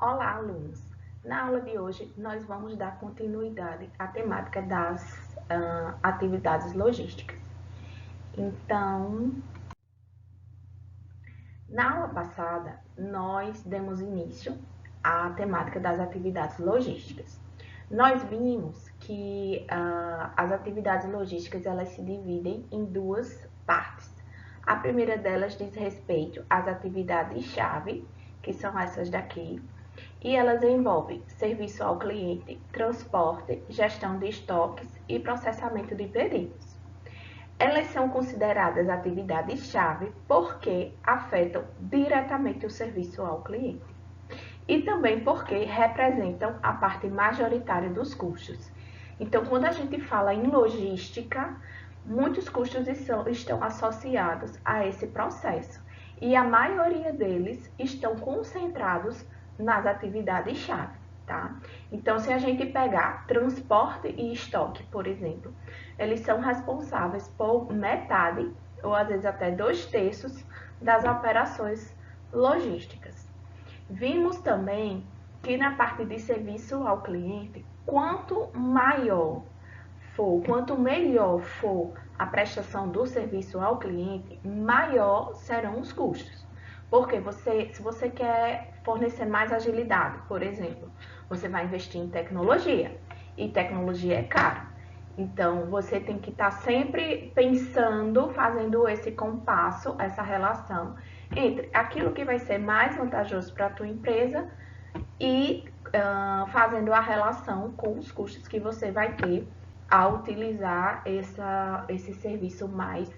Olá, alunos! Na aula de hoje, nós vamos dar continuidade à temática das atividades logísticas. Então, na aula passada, nós demos início à temática das atividades logísticas. Nós vimos que as atividades logísticas elas se dividem em duas partes. A primeira delas diz respeito às atividades-chave, que são essas daqui, e elas envolvem serviço ao cliente, transporte, gestão de estoques e processamento de pedidos. Elas são consideradas atividades-chave porque afetam diretamente o serviço ao cliente e também porque representam a parte majoritária dos custos. Então, quando a gente fala em logística, muitos custos estão associados a esse processo e a maioria deles estão concentrados nas atividades-chave, tá? Então, se a gente pegar transporte e estoque, por exemplo, eles são responsáveis por metade, ou às vezes até 2/3 das operações logísticas. Vimos também que na parte de serviço ao cliente, quanto melhor for a prestação do serviço ao cliente, maior serão os custos. Porque se você quer fornecer mais agilidade, por exemplo, você vai investir em tecnologia, e tecnologia é caro. Então, você tem que estar sempre pensando, fazendo esse compasso, essa relação entre aquilo que vai ser mais vantajoso para a tua empresa e fazendo a relação com os custos que você vai ter ao utilizar esse serviço mais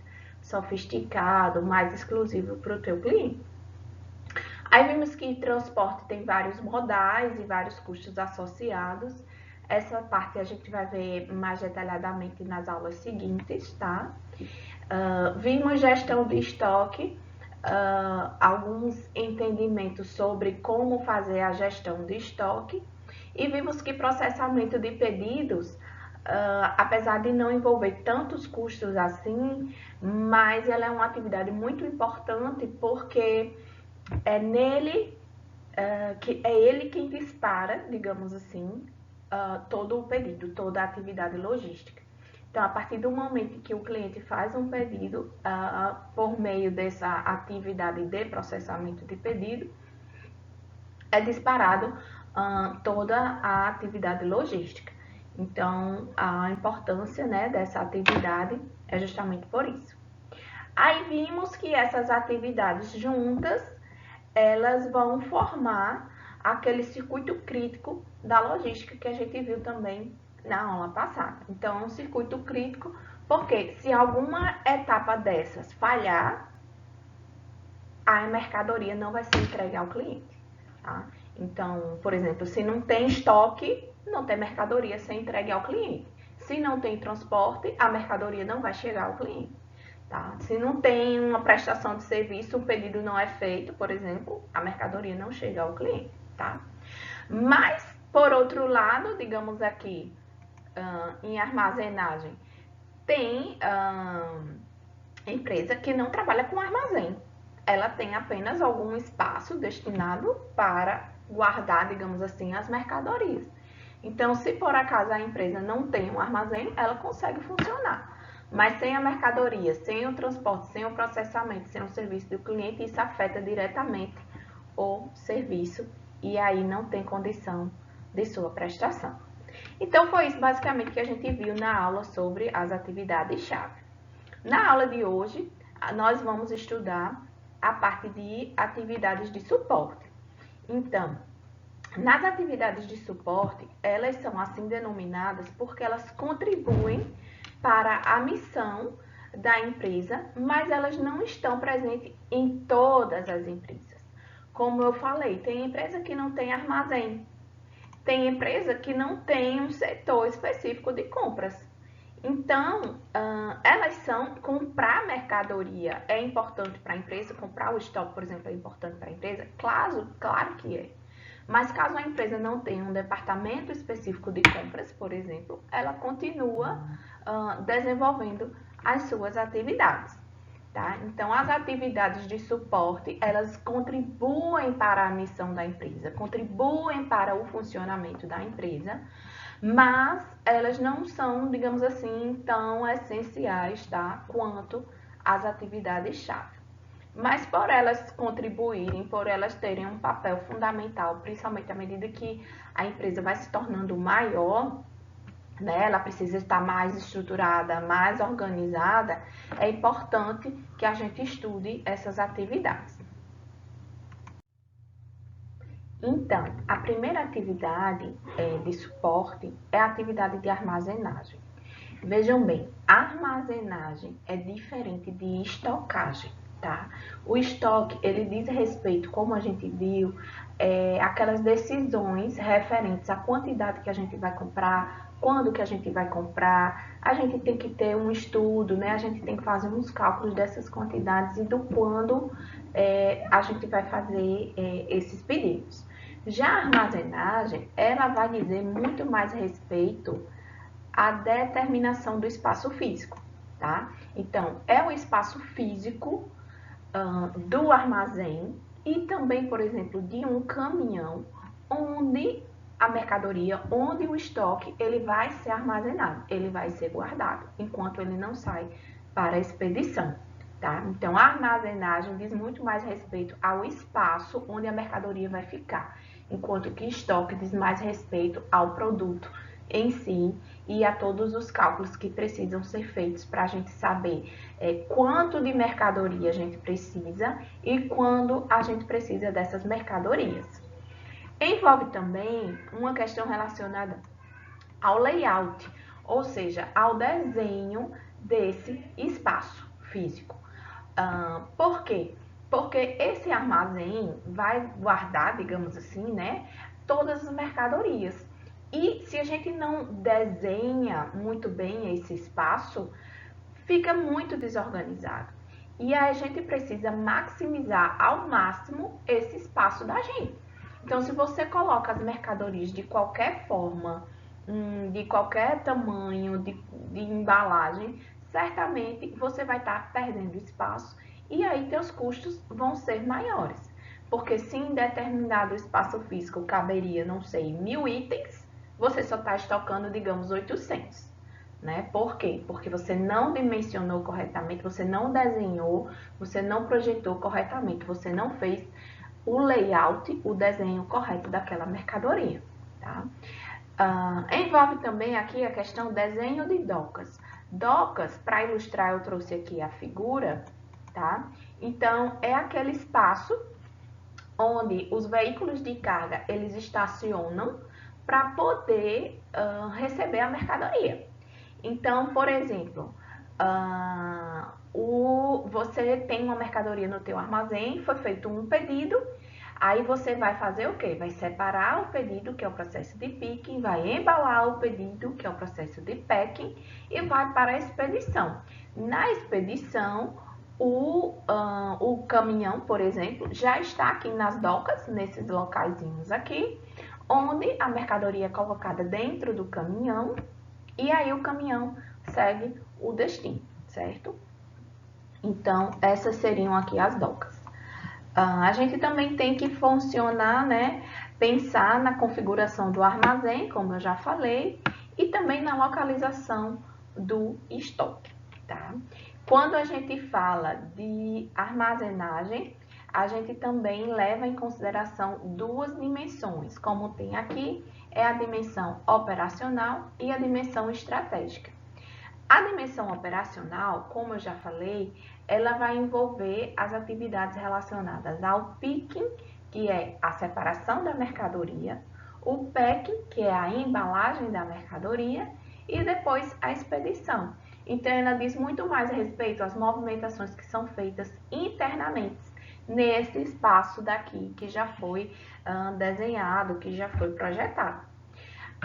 sofisticado, mais exclusivo para o teu cliente. Aí vimos que transporte tem vários modais e vários custos associados. Essa parte a gente vai ver mais detalhadamente nas aulas seguintes, tá? Vimos gestão de estoque, alguns entendimentos sobre como fazer a gestão de estoque e vimos que processamento de pedidos, apesar de não envolver tantos custos assim, mas ela é uma atividade muito importante porque é nele que é ele quem dispara, digamos assim, todo o pedido, toda a atividade logística. Então, a partir do momento que o cliente faz um pedido, por meio dessa atividade de processamento de pedido, é disparado toda a atividade logística. Então, a importância, né, dessa atividade é justamente por isso. Aí vimos que essas atividades juntas, elas vão formar aquele circuito crítico da logística que a gente viu também na aula passada. Então, é um circuito crítico porque se alguma etapa dessas falhar, a mercadoria não vai ser entregue ao cliente, tá? Então, por exemplo, se não tem estoque, não tem mercadoria ser entregue ao cliente. Se não tem transporte, a mercadoria não vai chegar ao cliente. Tá? Se não tem uma prestação de serviço, um pedido não é feito, por exemplo, a mercadoria não chega ao cliente. Tá? Mas, por outro lado, digamos aqui, em armazenagem, tem empresa que não trabalha com armazém. Ela tem apenas algum espaço destinado para guardar, digamos assim, as mercadorias. Então, se por acaso a empresa não tem um armazém, ela consegue funcionar. Mas sem a mercadoria, sem o transporte, sem o processamento, sem o serviço do cliente, isso afeta diretamente o serviço e aí não tem condição de sua prestação. Então, foi isso basicamente que a gente viu na aula sobre as atividades-chave. Na aula de hoje, nós vamos estudar a parte de atividades de suporte. Então, nas atividades de suporte, elas são assim denominadas porque elas contribuem para a missão da empresa, mas elas não estão presentes em todas as empresas. Como eu falei, tem empresa que não tem armazém, tem empresa que não tem um setor específico de compras. Então, elas são, comprar mercadoria é importante para a empresa, comprar o estoque, por exemplo, é importante para a empresa? Claro que é. Mas caso a empresa não tenha um departamento específico de compras, por exemplo, ela continua desenvolvendo as suas atividades. tá? Então, as atividades de suporte, elas contribuem para a missão da empresa, contribuem para o funcionamento da empresa, mas elas não são, digamos assim, tão essenciais, tá? Quanto as atividades-chave. Mas por elas contribuírem, por elas terem um papel fundamental, principalmente à medida que a empresa vai se tornando maior, né, ela precisa estar mais estruturada, mais organizada, é importante que a gente estude essas atividades. Então, a primeira atividade de suporte é a atividade de armazenagem. Vejam bem, armazenagem é diferente de estocagem, tá? O estoque, ele diz respeito, como a gente viu, aquelas decisões referentes à quantidade que a gente vai comprar, quando que a gente vai comprar, a gente tem que ter um estudo, né? A gente tem que fazer uns cálculos dessas quantidades e do quando a gente vai fazer esses pedidos. Já a armazenagem, ela vai dizer muito mais respeito à determinação do espaço físico, tá? Então, é o espaço físico do armazém e também, por exemplo, de um caminhão onde a mercadoria, onde o estoque, ele vai ser armazenado, ele vai ser guardado, enquanto ele não sai para a expedição, tá? Então, a armazenagem diz muito mais respeito ao espaço onde a mercadoria vai ficar, enquanto que estoque diz mais respeito ao produto em si e a todos os cálculos que precisam ser feitos para a gente saber quanto de mercadoria a gente precisa e quando a gente precisa dessas mercadorias. Envolve também uma questão relacionada ao layout, ou seja, ao desenho desse espaço físico. Por quê? Porque esse armazém vai guardar, digamos assim, né, todas as mercadorias. E se a gente não desenha muito bem esse espaço, fica muito desorganizado. E a gente precisa maximizar ao máximo esse espaço da gente. Então, se você coloca as mercadorias de qualquer forma, de qualquer tamanho, de embalagem, certamente você vai estar perdendo espaço e aí teus custos vão ser maiores. Porque se em determinado espaço físico caberia, não sei, 1000 itens, você só está estocando, digamos, 800. Né? Por quê? Porque você não dimensionou corretamente, você não desenhou, você não projetou corretamente, você não fez o layout, o desenho correto daquela mercadoria. Tá? Envolve também aqui a questão desenho de docas. Docas, para ilustrar, eu trouxe aqui a figura, tá? Então, é aquele espaço onde os veículos de carga, eles estacionam para poder receber a mercadoria. Então, por exemplo, você tem uma mercadoria no teu armazém, foi feito um pedido, aí você vai fazer o quê? Vai separar o pedido, que é o processo de picking, vai embalar o pedido, que é o processo de packing, e vai para a expedição. Na expedição, o caminhão, por exemplo, já está aqui nas docas, nesses locaizinhos aqui, onde a mercadoria é colocada dentro do caminhão, e aí o caminhão segue o destino, certo? Então, essas seriam aqui as docas. A gente também tem que funcionar, né? Pensar na configuração do armazém, como eu já falei, e também na localização do estoque, tá? Quando a gente fala de armazenagem, a gente também leva em consideração duas dimensões, como tem aqui, é a dimensão operacional e a dimensão estratégica. A dimensão operacional, como eu já falei, ela vai envolver as atividades relacionadas ao picking, que é a separação da mercadoria, o packing, que é a embalagem da mercadoria, e depois a expedição. Então, ela diz muito mais a respeito às movimentações que são feitas internamente nesse espaço daqui que já foi desenhado, que já foi projetado.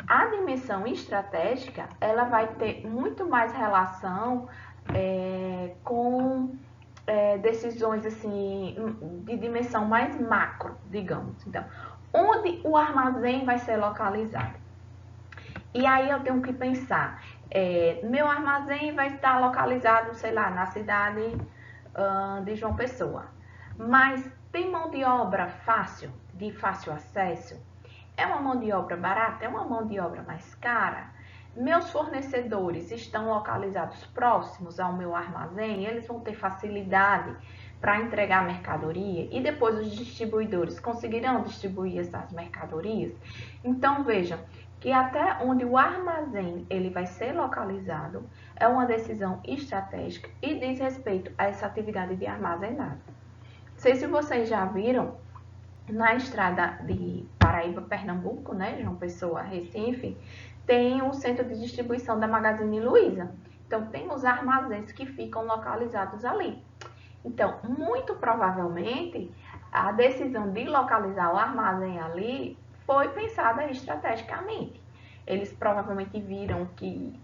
A dimensão estratégica, ela vai ter muito mais relação com decisões assim de dimensão mais macro, digamos. Então, onde o armazém vai ser localizado? E aí eu tenho que pensar, meu armazém vai estar localizado, sei lá, na cidade de João Pessoa. Mas tem mão de obra fácil, de fácil acesso? É uma mão de obra barata? É uma mão de obra mais cara? Meus fornecedores estão localizados próximos ao meu armazém? Eles vão ter facilidade para entregar a mercadoria? E depois os distribuidores conseguirão distribuir essas mercadorias? Então vejam que até onde o armazém ele vai ser localizado é uma decisão estratégica e diz respeito a essa atividade de armazenagem. Não sei se vocês já viram na estrada de Paraíba, Pernambuco, né, João Pessoa, Recife, tem o centro de distribuição da Magazine Luiza. Então, tem os armazéns que ficam localizados ali. Então, muito provavelmente, a decisão de localizar o armazém ali foi pensada estrategicamente. Eles provavelmente viram que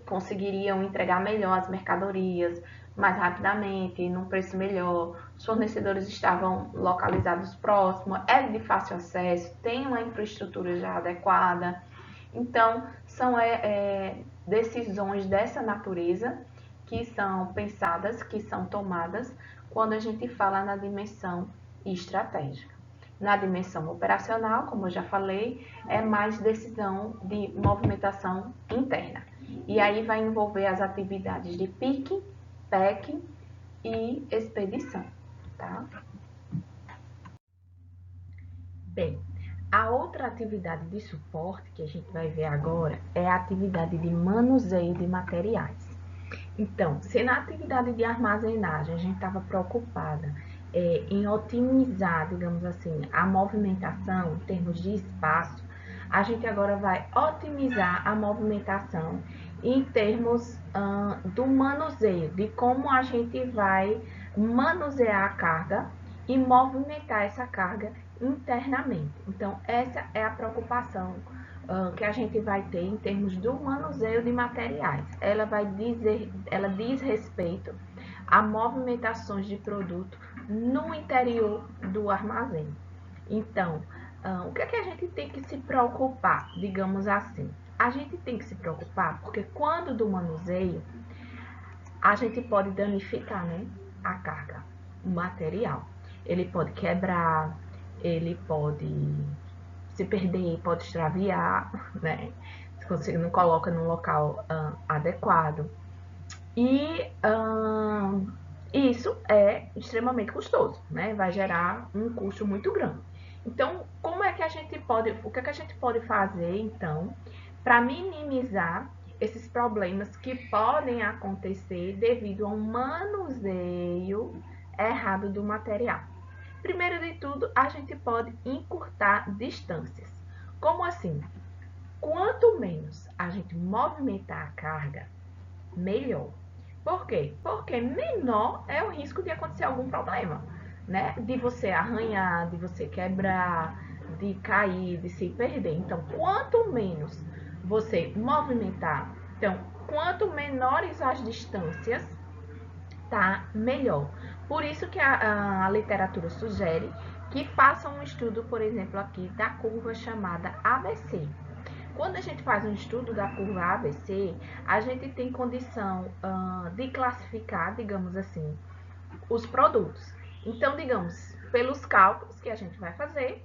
conseguiriam entregar melhor as mercadorias, mais rapidamente, num preço melhor, os fornecedores estavam localizados próximos, é de fácil acesso, tem uma infraestrutura já adequada. Então, são decisões dessa natureza que são pensadas, que são tomadas quando a gente fala na dimensão estratégica. Na dimensão operacional, como eu já falei, é mais decisão de movimentação interna. E aí vai envolver as atividades de picking, packing e expedição, tá? Bem, a outra atividade de suporte que a gente vai ver agora é a atividade de manuseio de materiais. Então, se na atividade de armazenagem a gente estava preocupada em otimizar, digamos assim, a movimentação em termos de espaço, a gente agora vai otimizar a movimentação em termos do manuseio, de como a gente vai manusear a carga e movimentar essa carga internamente. Então, essa é a preocupação que a gente vai ter em termos do manuseio de materiais. Ela diz respeito a movimentações de produto no interior do armazém. Então, o que é que a gente tem que se preocupar, digamos assim? A gente tem que se preocupar porque quando do manuseio, a gente pode danificar, né, a carga, o material. Ele pode quebrar, ele pode se perder, pode extraviar, né? Se você não coloca no local adequado. E isso é extremamente custoso, né? Vai gerar um custo muito grande. Então, como é que a gente pode, o que é que a gente pode fazer, então, para minimizar esses problemas que podem acontecer devido a um manuseio errado do material? Primeiro de tudo, a gente pode encurtar distâncias. Como assim? Quanto menos a gente movimentar a carga, melhor. Por quê? Porque menor é o risco de acontecer algum problema, né? De você arranhar, de você quebrar, de cair, de se perder. Então, quanto menos você movimentar, então, quanto menores as distâncias, tá? Melhor. Por isso que a literatura sugere que façam um estudo, por exemplo, aqui da curva chamada ABC. Quando a gente faz um estudo da curva ABC, a gente tem condição de classificar, digamos assim, os produtos. Então, digamos, pelos cálculos que a gente vai fazer,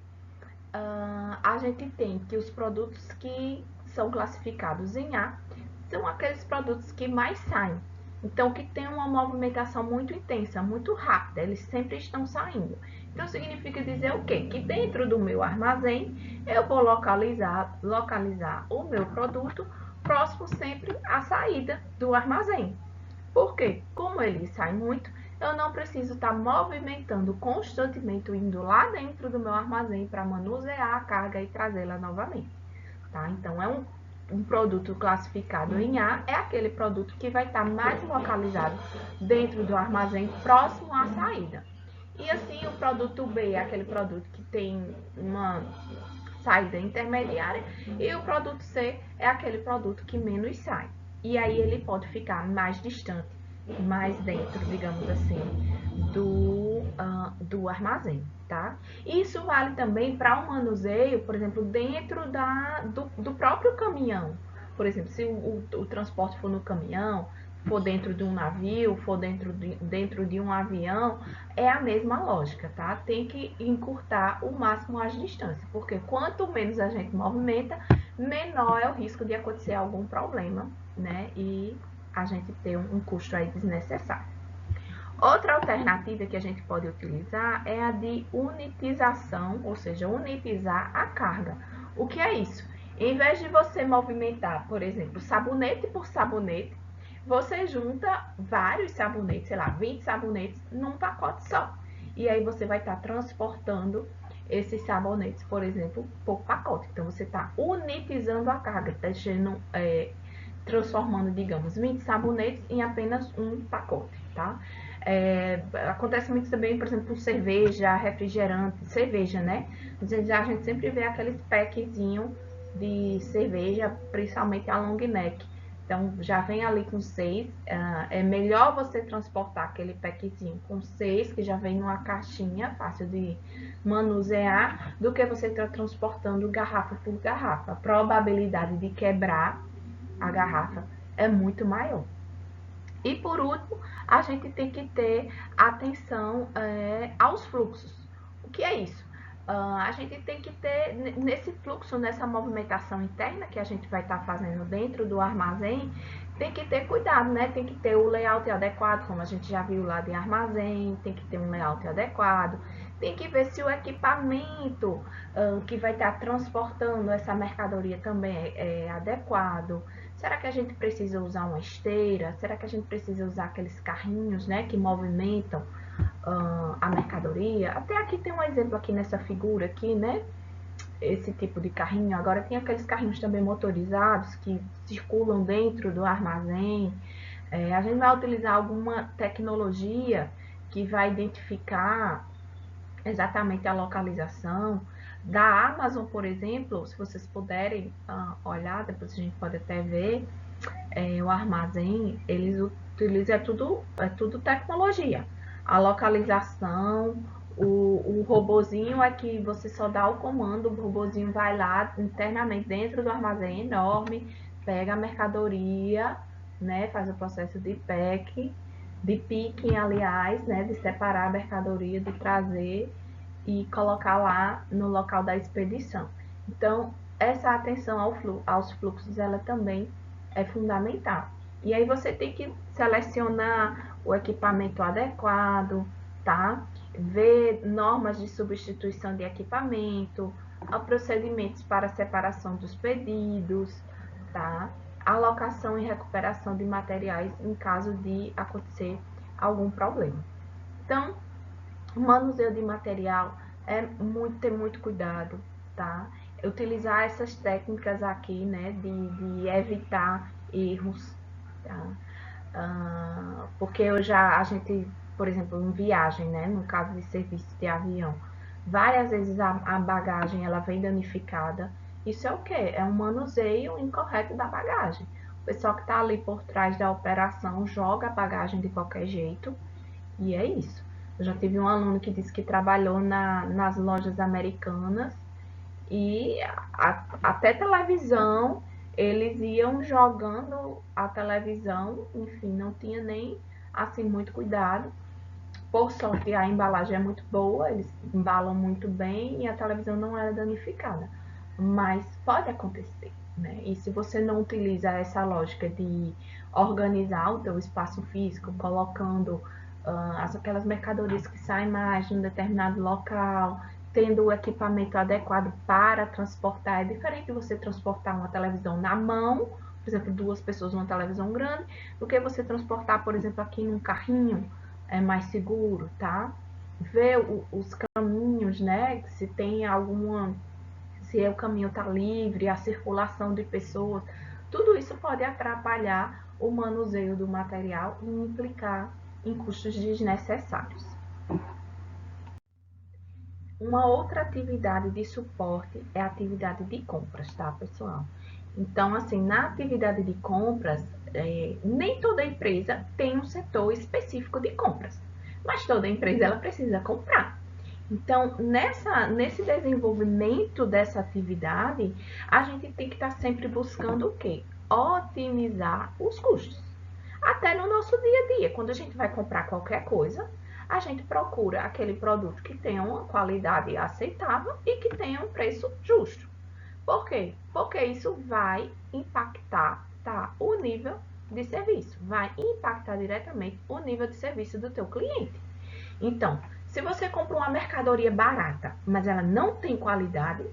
a gente tem que os produtos que são classificados em A são aqueles produtos que mais saem. Então, que tem uma movimentação muito intensa, muito rápida, eles sempre estão saindo. Então, significa dizer o quê? Que dentro do meu armazém, eu vou localizar o meu produto próximo sempre à saída do armazém. Por quê? Como ele sai muito, eu não preciso estar movimentando constantemente, indo lá dentro do meu armazém para manusear a carga e trazê-la novamente. Tá? Então, é um produto classificado em A, é aquele produto que vai estar mais localizado dentro do armazém, próximo à saída. E assim, o produto B é aquele produto que tem uma saída intermediária, e o produto C é aquele produto que menos sai. E aí ele pode ficar mais distante, mais dentro, digamos assim, do armazém, tá? Isso vale também para o manuseio, por exemplo, dentro do próprio caminhão. Por exemplo, se o transporte for no caminhão, for dentro de um navio, for dentro de um avião, é a mesma lógica, tá? Tem que encurtar o máximo as distâncias, porque quanto menos a gente movimenta, menor é o risco de acontecer algum problema, né? E a gente ter um custo aí desnecessário. Outra alternativa que a gente pode utilizar é a de unitização, ou seja, unitizar a carga. O que é isso? Em vez de você movimentar, por exemplo, sabonete por sabonete, você junta vários sabonetes, sei lá, 20 sabonetes num pacote só. E aí você vai estar transportando esses sabonetes, por exemplo, por pacote. Então você está unitizando a carga, transformando, digamos, 20 sabonetes em apenas um pacote, tá? Acontece muito também, por exemplo, com cerveja, refrigerante, cerveja, né? A gente sempre vê aqueles packzinho de cerveja, principalmente a long neck. Então, já vem ali com 6. É melhor você transportar aquele packzinho com 6, que já vem numa caixinha, fácil de manusear, do que você estar transportando garrafa por garrafa. A probabilidade de quebrar a garrafa é muito maior. E por último, a gente tem que ter atenção aos fluxos. O que é isso? A gente tem que ter nesse fluxo, nessa movimentação interna que a gente vai estar fazendo dentro do armazém, tem que ter cuidado, né? Tem que ter o layout adequado, como a gente já viu lá de armazém, tem que ter um layout adequado, tem que ver se o equipamento que vai estar transportando essa mercadoria também é adequado. Será que a gente precisa usar uma esteira? Será que a gente precisa usar aqueles carrinhos, né, que movimentam a mercadoria? Até aqui tem um exemplo aqui nessa figura aqui, né? Esse tipo de carrinho. Agora tem aqueles carrinhos também motorizados que circulam dentro do armazém. A gente vai utilizar alguma tecnologia que vai identificar exatamente a localização. Da Amazon, por exemplo, se vocês puderem olhar, depois a gente pode até ver, o armazém, eles utilizam, é tudo tecnologia. A localização, o robozinho é que você só dá o comando, o robozinho vai lá internamente dentro do armazém enorme, pega a mercadoria, né, faz o processo de picking, aliás, né, de separar a mercadoria, de trazer e colocar lá no local da expedição. Então, essa atenção aos fluxos, ela também é fundamental. E aí você tem que selecionar o equipamento adequado, tá? Ver normas de substituição de equipamento, procedimentos para separação dos pedidos, tá? Alocação e recuperação de materiais em caso de acontecer algum problema. Então, o manuseio de material ter muito cuidado, tá? Utilizar essas técnicas aqui, né, de evitar erros, tá? Porque a gente, por exemplo, em viagem, né, no caso de serviço de avião, várias vezes a bagagem ela vem danificada. Isso é o quê? É um manuseio incorreto da bagagem. O pessoal que está ali por trás da operação joga a bagagem de qualquer jeito e é isso. Eu já tive um aluno que disse que trabalhou nas lojas americanas e até televisão, eles iam jogando a televisão, enfim, não tinha nem assim muito cuidado. Por sorte, a embalagem é muito boa, eles embalam muito bem e a televisão não era danificada. Mas pode acontecer, né? E se você não utiliza essa lógica de organizar o teu espaço físico, colocando aquelas mercadorias que saem mais de um determinado local, tendo o equipamento adequado para transportar, é diferente de você transportar uma televisão na mão, por exemplo, 2 pessoas numa televisão grande, do que você transportar, por exemplo, aqui num carrinho, é mais seguro, tá? Ver os caminhos, né? Se tem alguma, se o caminho está livre, a circulação de pessoas, tudo isso pode atrapalhar o manuseio do material e implicar em custos desnecessários. Uma outra atividade de suporte é a atividade de compras, tá, pessoal? Então, assim, na atividade de compras, nem toda empresa tem um setor específico de compras, mas toda empresa ela precisa comprar. Então, nesse desenvolvimento dessa atividade, a gente tem que estar sempre buscando o quê? Otimizar os custos. Até no nosso dia a dia, quando a gente vai comprar qualquer coisa, a gente procura aquele produto que tenha uma qualidade aceitável e que tenha um preço justo. Por quê? Porque isso vai impactar, tá, o nível de serviço, vai impactar diretamente o nível de serviço do teu cliente. Então, se você compra uma mercadoria barata, mas ela não tem qualidade,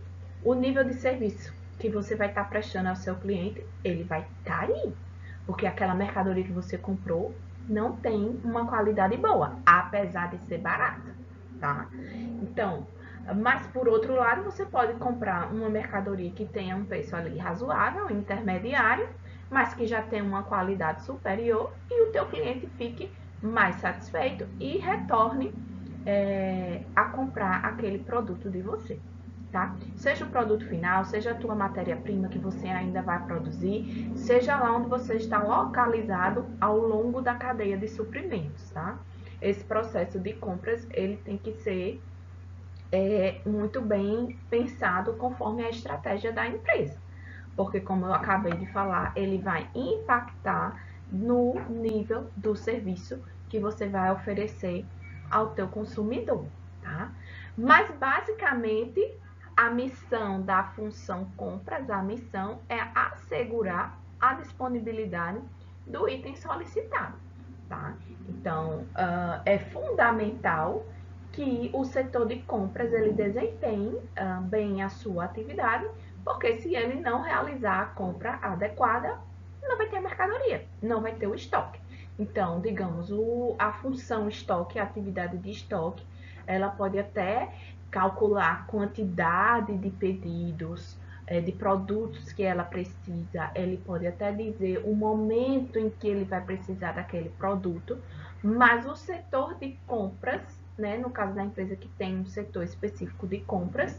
o nível de serviço que você vai estar prestando ao seu cliente, ele vai cair. Porque aquela mercadoria que você comprou não tem uma qualidade boa, apesar de ser barata, tá? Então, mas por outro lado, você pode comprar uma mercadoria que tenha um preço ali razoável, intermediário, mas que já tem uma qualidade superior e o teu cliente fique mais satisfeito e retorne a comprar aquele produto de você. Tá? Seja o produto final, seja a tua matéria-prima que você ainda vai produzir, seja lá onde você está localizado ao longo da cadeia de suprimentos, tá? Esse processo de compras, ele tem que ser muito bem pensado conforme a estratégia da empresa. Porque, como eu acabei de falar, ele vai impactar no nível do serviço que você vai oferecer ao teu consumidor, tá? Mas, basicamente, a missão da função compras, a missão é assegurar a disponibilidade do item solicitado, tá? Então, é fundamental que o setor de compras ele desempenhe bem a sua atividade, porque se ele não realizar a compra adequada, não vai ter mercadoria, não vai ter o estoque. Então, digamos, a função estoque, a atividade de estoque, ela pode até calcular a quantidade de pedidos, de produtos que ela precisa, ele pode até dizer o momento em que ele vai precisar daquele produto, mas o setor de compras, né, no caso da empresa que tem um setor específico de compras,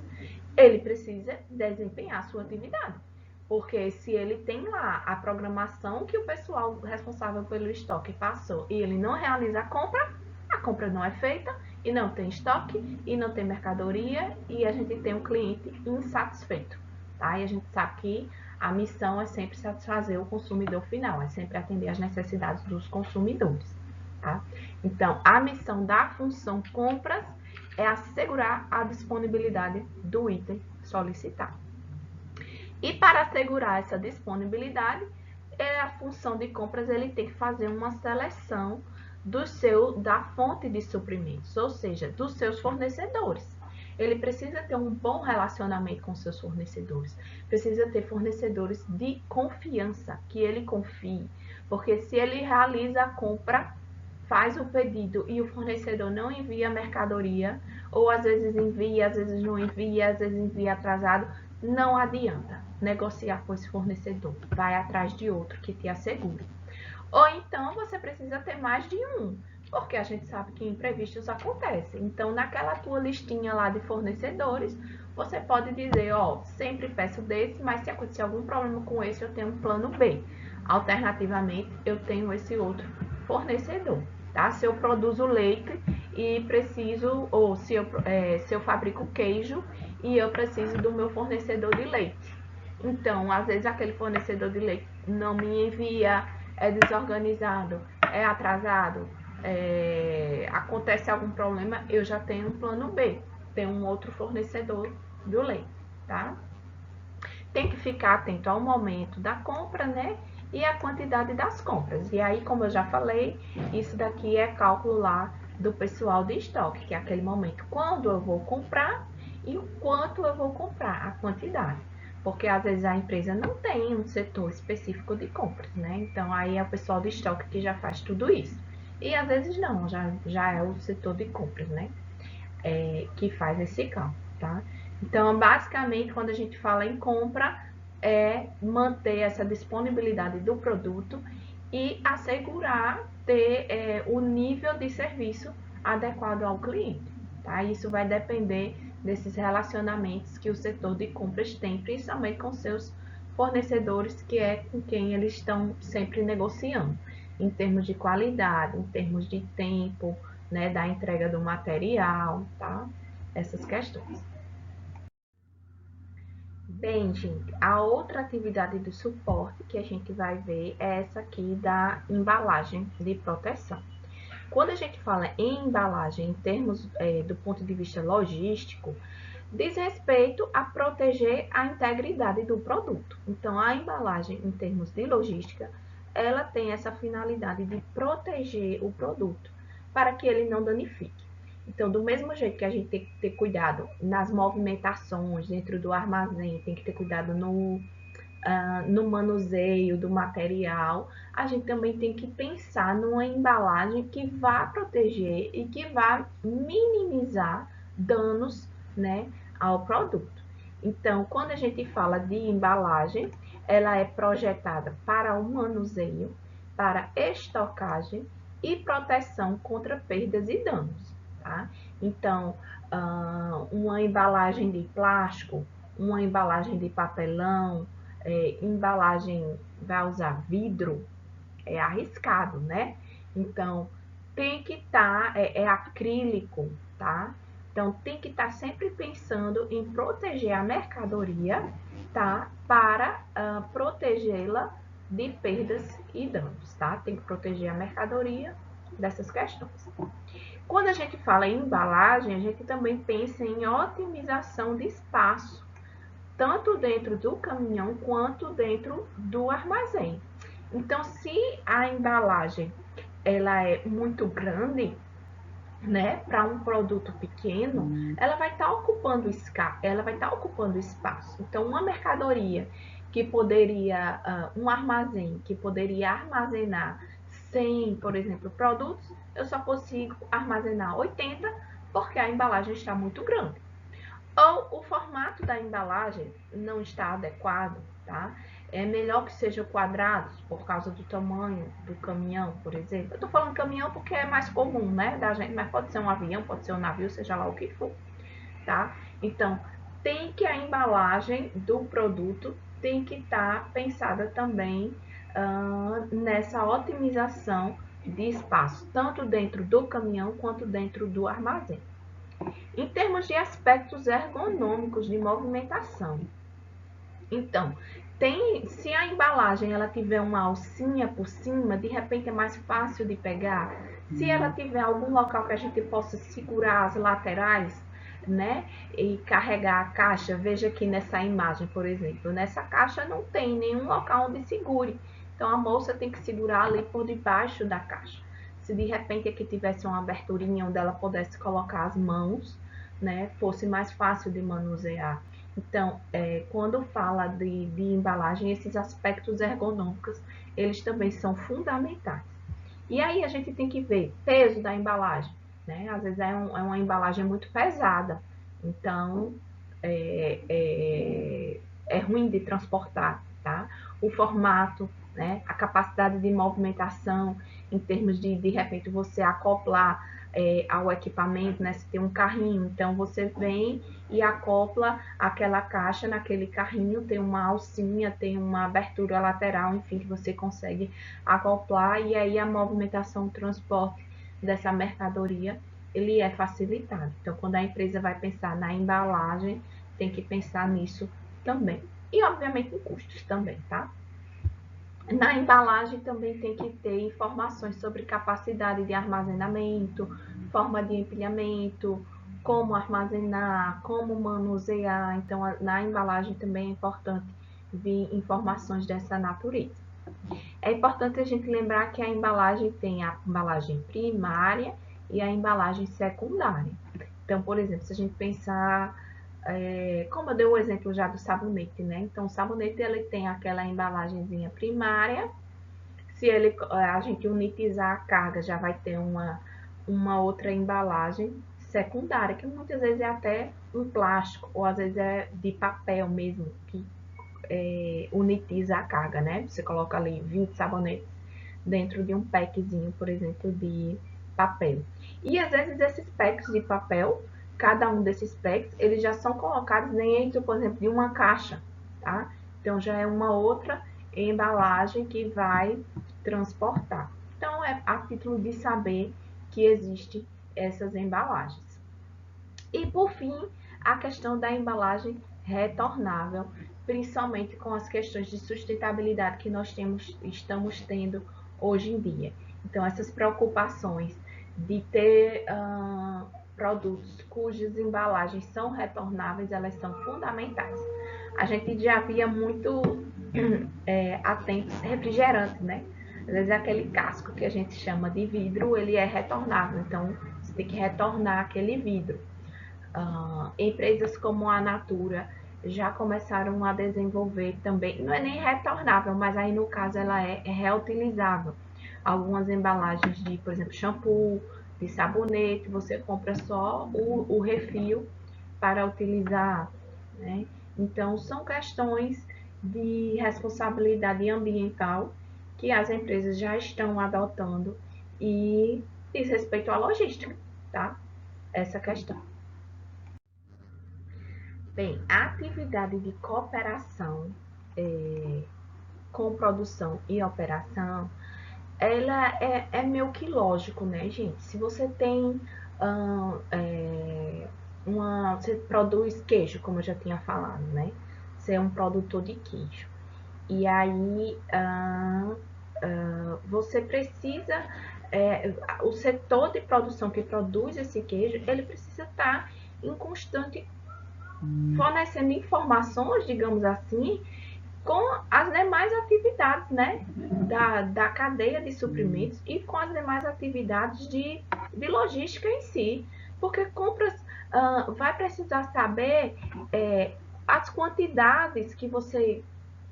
ele precisa desempenhar a sua atividade. Porque se ele tem lá a programação que o pessoal responsável pelo estoque passou e ele não realiza a compra não é feita e não tem estoque e não tem mercadoria e a gente tem um cliente insatisfeito, tá? E a gente sabe que a missão é sempre satisfazer o consumidor final, é sempre atender às necessidades dos consumidores, tá? Então, a missão da função compras é assegurar a disponibilidade do item solicitado. E para assegurar essa disponibilidade, a função de compras ele tem que fazer uma seleção da fonte de suprimentos, ou seja, dos seus fornecedores. Ele precisa ter um bom relacionamento com seus fornecedores, precisa ter fornecedores de confiança, que ele confie, porque se ele realiza a compra, faz o pedido e o fornecedor não envia a mercadoria, ou às vezes envia, às vezes não envia, às vezes envia atrasado, não adianta negociar com esse fornecedor, vai atrás de outro que te assegure. Ou então você precisa ter mais de um, porque a gente sabe que imprevistos acontecem. Então, naquela tua listinha lá de fornecedores, você pode dizer, ó, sempre peço desse, mas se acontecer algum problema com esse, eu tenho um plano B. Alternativamente, eu tenho esse outro fornecedor, tá? Se eu produzo leite e preciso, ou se eu fabrico queijo e eu preciso do meu fornecedor de leite. Então, às vezes aquele fornecedor de leite não me envia, é desorganizado, é atrasado, acontece algum problema, eu já tenho um plano B, tenho um outro fornecedor do leite, tá? Tem que ficar atento ao momento da compra, né? E a quantidade das compras. E aí, como eu já falei, isso daqui é cálculo lá do pessoal de estoque, que é aquele momento quando eu vou comprar e o quanto eu vou comprar, a quantidade. Porque às vezes a empresa não tem um setor específico de compras, né? Então aí é o pessoal de estoque que já faz tudo isso. E às vezes não, já é o setor de compras, né? Que faz esse cálculo, tá? Então, basicamente, quando a gente fala em compra, é manter essa disponibilidade do produto e assegurar ter o nível de serviço adequado ao cliente, tá? Isso vai depender desses relacionamentos que o setor de compras tem, principalmente com seus fornecedores, que é com quem eles estão sempre negociando, em termos de qualidade, em termos de tempo, né, da entrega do material, tá? Essas questões. Bem, gente, a outra atividade do suporte que a gente vai ver é essa aqui da embalagem de proteção. Quando a gente fala em embalagem, em termos do ponto de vista logístico, diz respeito a proteger a integridade do produto. Então, a embalagem, em termos de logística, ela tem essa finalidade de proteger o produto para que ele não danifique. Então, do mesmo jeito que a gente tem que ter cuidado nas movimentações dentro do armazém, tem que ter cuidado no manuseio do material, a gente também tem que pensar numa embalagem que vá proteger e que vá minimizar danos, né, ao produto. Então, quando a gente fala de embalagem, ela é projetada para o manuseio, para estocagem e proteção contra perdas e danos, tá? Então, uma embalagem de plástico, uma embalagem de papelão, embalagem vai usar vidro, é arriscado, né? Então, tem que estar, é acrílico, tá? Então, tem que estar sempre pensando em proteger a mercadoria, tá? Para protegê-la de perdas e danos, tá? Tem que proteger a mercadoria dessas questões. Quando a gente fala em embalagem, a gente também pensa em otimização de espaço, tanto dentro do caminhão quanto dentro do armazém. Então, se a embalagem ela é muito grande, né, para um produto pequeno, ela vai estar ocupando espaço. Então, uma mercadoria que poderia, um armazém que poderia armazenar 100, por exemplo, produtos, eu só consigo armazenar 80 porque a embalagem está muito grande. Ou o formato da embalagem não está adequado, tá? É melhor que sejam quadrados por causa do tamanho do caminhão, por exemplo. Eu tô falando caminhão porque é mais comum, né, da gente, mas pode ser um avião, pode ser um navio, seja lá o que for, tá? Então, tem que a embalagem do produto tem que estar pensada também nessa otimização de espaço, tanto dentro do caminhão quanto dentro do armazém. Em termos de aspectos ergonômicos de movimentação, então, se a embalagem ela tiver uma alcinha por cima, de repente é mais fácil de pegar. Se ela tiver algum local que a gente possa segurar as laterais, né, e carregar a caixa, veja aqui nessa imagem, por exemplo, nessa caixa não tem nenhum local onde segure. Então, a moça tem que segurar ali por debaixo da caixa. Se de repente aqui tivesse uma aberturinha onde ela pudesse colocar as mãos, né, fosse mais fácil de manusear. Então, quando fala de embalagem, esses aspectos ergonômicos, eles também são fundamentais. E aí a gente tem que ver peso da embalagem, né? Às vezes é uma embalagem muito pesada, então é ruim de transportar, tá? O formato, né? A capacidade de movimentação, em termos de repente você acoplar ao equipamento, né? Se tem um carrinho, então você vem e acopla aquela caixa naquele carrinho, tem uma alcinha, tem uma abertura lateral, enfim, que você consegue acoplar e aí a movimentação, o transporte dessa mercadoria, ele é facilitado. Então, quando a empresa vai pensar na embalagem, tem que pensar nisso também. E, obviamente, em custos também, tá? Na embalagem também tem que ter informações sobre capacidade de armazenamento, forma de empilhamento, como armazenar, como manusear. Então, na embalagem também é importante vir informações dessa natureza. É importante a gente lembrar que a embalagem tem a embalagem primária e a embalagem secundária. Então, por exemplo, se a gente pensar, como eu dei o exemplo já do sabonete, né? Então, o sabonete ele tem aquela embalagenzinha primária. Se a gente unitizar a carga, já vai ter uma outra embalagem secundária, que muitas vezes é até um plástico, ou às vezes é de papel mesmo, que unitiza a carga, né? Você coloca ali 20 sabonetes dentro de um packzinho, por exemplo, de papel. E às vezes esses packs de papel, cada um desses packs, eles já são colocados dentro, por exemplo, de uma caixa, tá? Então já é uma outra embalagem que vai transportar. Então é a título de saber que existe essas embalagens. E por fim, a questão da embalagem retornável, principalmente com as questões de sustentabilidade que nós estamos tendo hoje em dia. Então, essas preocupações de ter produtos cujas embalagens são retornáveis, elas são fundamentais. A gente já via muito há tempos refrigerante, né? Às vezes é aquele casco que a gente chama de vidro, ele é retornável, então você tem que retornar aquele vidro. Empresas como a Natura já começaram a desenvolver também, não é nem retornável, mas aí no caso ela é reutilizável. Algumas embalagens de, por exemplo, shampoo, de sabonete, você compra só o refil para utilizar, né? Então, são questões de responsabilidade ambiental que as empresas já estão adotando e diz respeito à logística, tá? Essa questão. Bem, a atividade de cooperação com produção e operação, ela é meio que lógico, né, gente? Se você tem você produz queijo, como eu já tinha falado, né? Você é um produtor de queijo. E aí você precisa, o setor de produção que produz esse queijo, ele precisa estar em constante fornecendo informações, digamos assim, com as demais atividades, né, da cadeia de suprimentos e com as demais atividades de logística em si, porque compras vai precisar saber as quantidades que você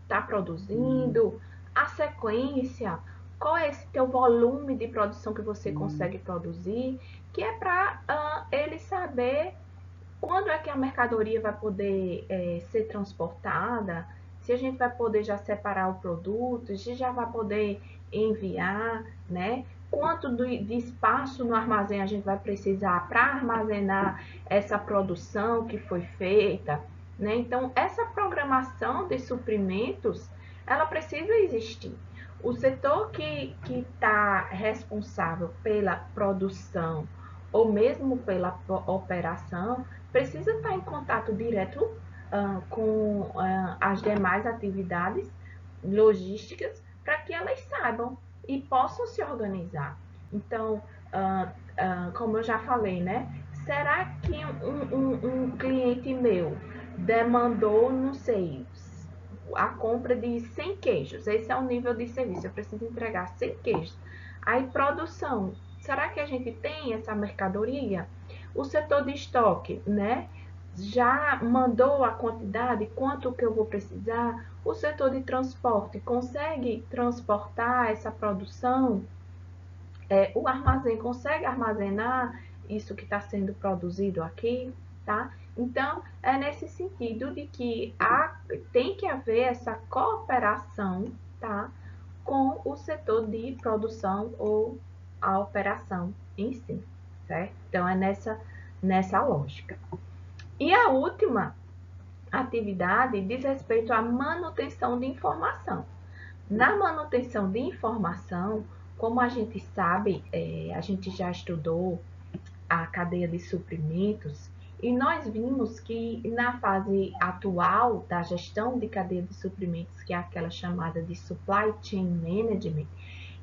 está produzindo, a sequência, qual é esse teu volume de produção que você consegue produzir, que é para ele saber quando é que a mercadoria vai poder ser transportada, se a gente vai poder já separar o produto, se já vai poder enviar, né? Quanto de espaço no armazém a gente vai precisar para armazenar essa produção que foi feita, né? Então, essa programação de suprimentos, ela precisa existir. O setor que está responsável pela produção ou mesmo pela operação, precisa estar em contato direto com as demais atividades logísticas para que elas saibam e possam se organizar. Então, como eu já falei, né? Será que um cliente meu demandou, não sei, a compra de 100 queijos? Esse é o nível de serviço, eu preciso entregar 100 queijos. Aí, produção, será que a gente tem essa mercadoria? O setor de estoque, né? Já mandou a quantidade, quanto que eu vou precisar? O setor de transporte consegue transportar essa produção? O armazém consegue armazenar isso que está sendo produzido aqui, tá? Então, é nesse sentido de que tem que haver essa cooperação, tá? Com o setor de produção ou a operação em si, certo? Então, é nessa lógica. E a última atividade diz respeito à manutenção de informação. Na manutenção de informação, como a gente sabe, a gente já estudou a cadeia de suprimentos e nós vimos que na fase atual da gestão de cadeia de suprimentos, que é aquela chamada de supply chain management,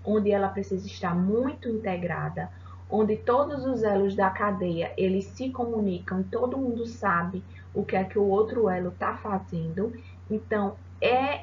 onde ela precisa estar muito integrada, onde todos os elos da cadeia eles se comunicam e todo mundo sabe o que é que o outro elo está fazendo. Então,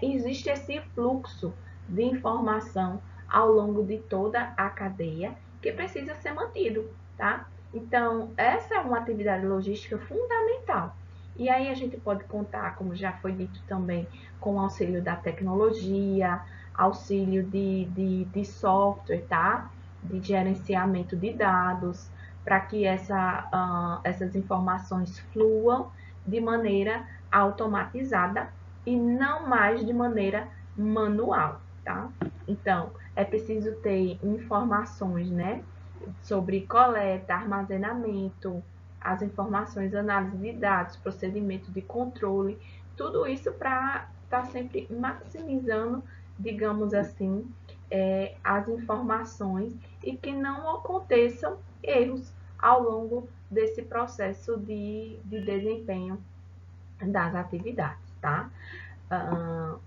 existe esse fluxo de informação ao longo de toda a cadeia que precisa ser mantido, tá? Então, essa é uma atividade logística fundamental. E aí a gente pode contar, como já foi dito também, com o auxílio da tecnologia, auxílio de software, tá? De gerenciamento de dados, para que essas informações fluam de maneira automatizada e não mais de maneira manual, tá? Então, é preciso ter informações, né, sobre coleta, armazenamento, as informações, análise de dados, procedimento de controle, tudo isso para estar sempre maximizando, digamos assim, as informações e que não aconteçam erros ao longo desse processo de desempenho das atividades, tá?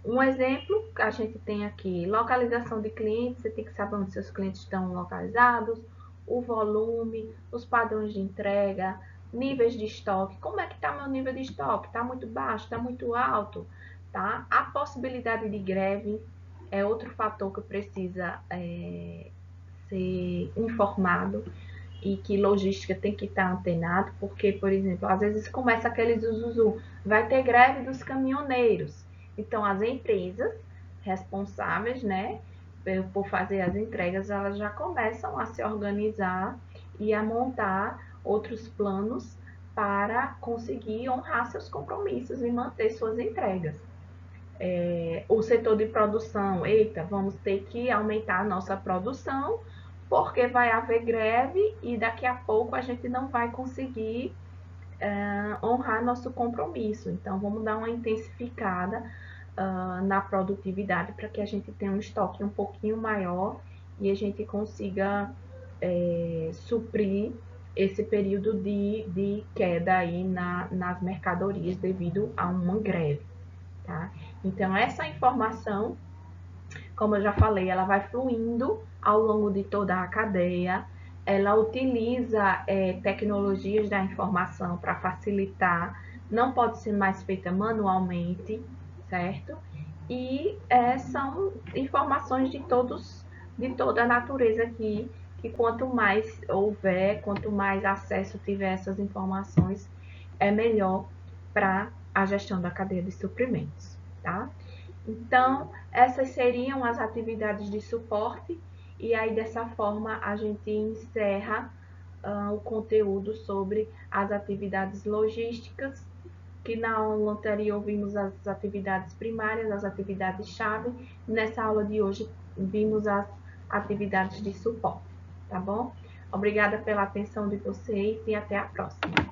Um exemplo que a gente tem aqui, localização de clientes, você tem que saber onde seus clientes estão localizados, o volume, os padrões de entrega, níveis de estoque, como é que está meu nível de estoque? Está muito baixo, está muito alto, tá? A possibilidade de greve é outro fator que precisa ser informado e que logística tem que estar antenado, porque, por exemplo, às vezes começa aquele zuzuzu, vai ter greve dos caminhoneiros. Então, as empresas responsáveis, né, por fazer as entregas, elas já começam a se organizar e a montar outros planos para conseguir honrar seus compromissos e manter suas entregas. O setor de produção, eita, vamos ter que aumentar a nossa produção, porque vai haver greve e daqui a pouco a gente não vai conseguir honrar nosso compromisso. Então, vamos dar uma intensificada na produtividade para que a gente tenha um estoque um pouquinho maior e a gente consiga suprir esse período de queda aí nas mercadorias devido a uma greve. Tá? Então, essa informação, como eu já falei, ela vai fluindo ao longo de toda a cadeia, ela utiliza tecnologias da informação para facilitar, não pode ser mais feita manualmente, certo? E são informações de toda a natureza aqui, que quanto mais houver, quanto mais acesso tiver a essas informações, é melhor para a gestão da cadeia de suprimentos, tá? Então, essas seriam as atividades de suporte, e aí dessa forma a gente encerra o conteúdo sobre as atividades logísticas, que na aula anterior vimos as atividades primárias, as atividades-chave, nessa aula de hoje vimos as atividades de suporte, tá bom? Obrigada pela atenção de vocês e até a próxima.